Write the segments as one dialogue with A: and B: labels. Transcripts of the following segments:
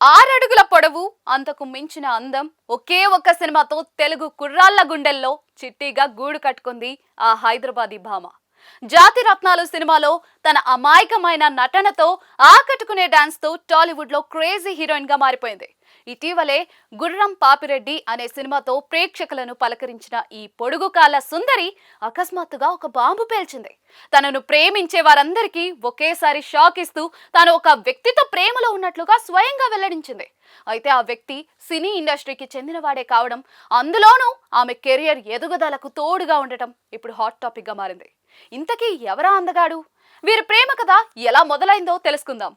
A: ఆరడుగుల పొడవు, అంతకు మించిన అందం, ఒకే ఒక్క సినిమాతో తెలుగు కుర్రాళ్ల గుండెల్లో చిట్టిగా గూడు కట్టుకుంది ఆ హైదరాబాదీ భామ. జాతి రత్నాలు సినిమాలో తన అమాయకమైన నటనతో ఆకట్టుకునే డాన్స్ తో టాలీవుడ్ లో క్రేజీ హీరోయిన్ గా మారిపోయింది. ఇటీవలే గుర్రం పాపిరెడ్డి అనే సినిమాతో ప్రేక్షకులను పలకరించిన ఈ పొడుగు కాళ్ళ సుందరి అకస్మాత్తుగా ఒక బాంబు పేల్చింది. తనను ప్రేమించే వారందరికీ ఒకేసారి షాక్ ఇస్తూ తాను ఒక వ్యక్తితో ప్రేమలో ఉన్నట్లుగా స్వయంగా వెల్లడించింది. అయితే ఆ వ్యక్తి సినీ ఇండస్ట్రీకి చెందినవాడే కావడం, అందులోనూ ఆమె కెరియర్ ఎదుగుదలకు తోడుగా ఉండటం ఇప్పుడు హాట్ టాపిక్ గా మారింది. ఇంతకీ ఎవరా అందగాడు? వీరి ప్రేమ కథ ఎలా మొదలైందో తెలుసుకుందాం.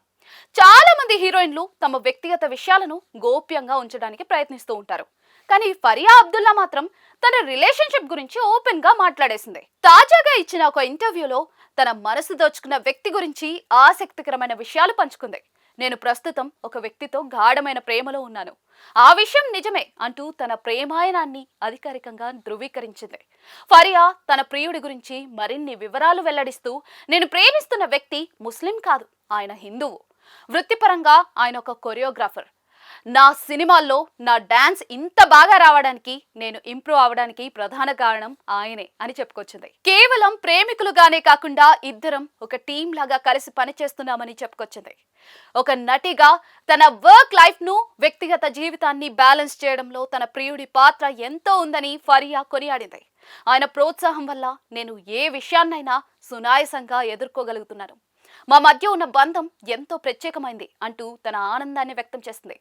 A: చాలా మంది హీరోయిన్లు తమ వ్యక్తిగత విషయాలను గోప్యంగా ఉంచడానికి ప్రయత్నిస్తూ ఉంటారు. కానీ ఫరియా అబ్దుల్లా మాత్రం తన రిలేషన్షిప్ గురించి ఓపెన్ గా మాట్లాడేసింది. తాజాగా ఇచ్చిన ఒక ఇంటర్వ్యూలో తన మనసు దోచుకున్న వ్యక్తి గురించి ఆసక్తికరమైన విషయాలు పంచుకుంది. నేను ప్రస్తుతం ఒక వ్యక్తితో గాఢమైన ప్రేమలో ఉన్నాను, ఆ విషయం నిజమే అంటూ తన ప్రేమాయణాన్ని అధికారికంగా ధృవీకరించింది. ఫరియా తన ప్రియుడి గురించి మరిన్ని వివరాలు వెల్లడిస్తూ, నేను ప్రేమిస్తున్న వ్యక్తి ముస్లిం కాదు, ఆయన హిందువు. వృత్తిపరంగా ఆయన ఒక కొరియోగ్రాఫర్. నా సినిమాల్లో నా డాన్స్ ఇంత బాగా రావడానికి, నేను ఇంప్రూవ్ అవడానికి ప్రధాన కారణం ఆయనే అని చెప్పుకొచ్చింది. కేవలం ప్రేమికులుగానే కాకుండా ఇద్దరం ఒక టీం లాగా కలిసి పనిచేస్తున్నామని చెప్పుకొచ్చింది. ఒక నటిగా తన వర్క్ లైఫ్ ను, వ్యక్తిగత జీవితాన్ని బ్యాలెన్స్ చేయడంలో తన ప్రియుడి పాత్ర ఎంతో ఉందని ఫరియా కొనియాడింది. ఆయన ప్రోత్సాహం వల్ల నేను ఏ విషయాన్నైనా సునాయాసంగా ఎదుర్కోగలుగుతున్నాను. మా మధ్య ఉన్న బంధం ఎంతో ప్రత్యేకమైంది అంటూ తన ఆనందాన్ని వ్యక్తం చేస్తుంది.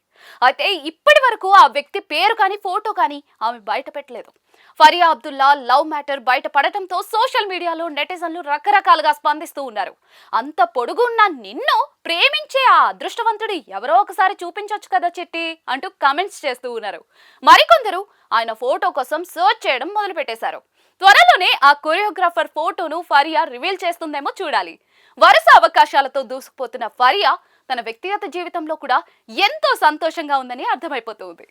A: అయితే ఇప్పటి వరకు ఆ వ్యక్తి పేరు కానీ ఫోటో కానీ ఆమె బయట పెట్టలేదు. ఫరియా అబ్దుల్లా లవ్ మ్యాటర్ బయట పడటంతో సోషల్ మీడియాలో నెటిజన్లు రకరకాలుగా స్పందిస్తూ ఉన్నారు. అంత పొడుగున్న నిన్ను ప్రేమించే ఆ అదృష్టవంతుడు ఎవరో ఒకసారి చూపించొచ్చు కదా చిట్టి అంటూ కమెంట్స్ చేస్తూ ఉన్నారు. మరికొందరు ఆయన ఫోటో కోసం సర్చ్ చేయడం మొదలు పెట్టేశారు. త్వరలోనే ఆ కొరియోగ్రాఫర్ ఫోటోను ఫరియా రివీల్ చేస్తుందేమో చూడాలి. వరుస అవకాశాలతో దూసుకుపోతున్న ఫరియా తన వ్యక్తిగత జీవితంలో కూడా ఎంతో సంతోషంగా ఉందని అర్థమైపోతుంది.